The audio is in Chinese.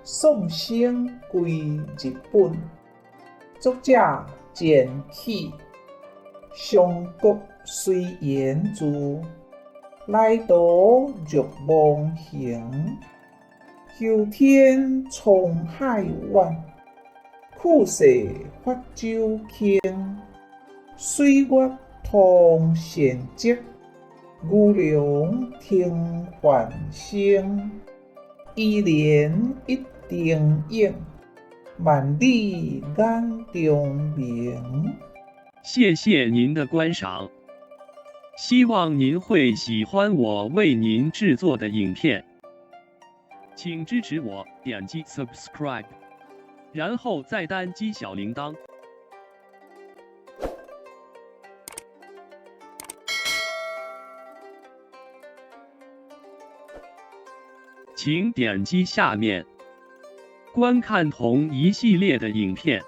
送星归日本，作者简启，上国随言注。来到若梦行，秋天沧海远，酷世发酒倾。岁月同弦节，牛郎听唤声。一年一丁影，万里眼中明。谢谢您的观赏，希望您会喜欢我为您制作的影片，请支持我，点击 subscribe， 然后再单击小铃铛。请点击下面观看同一系列的影片。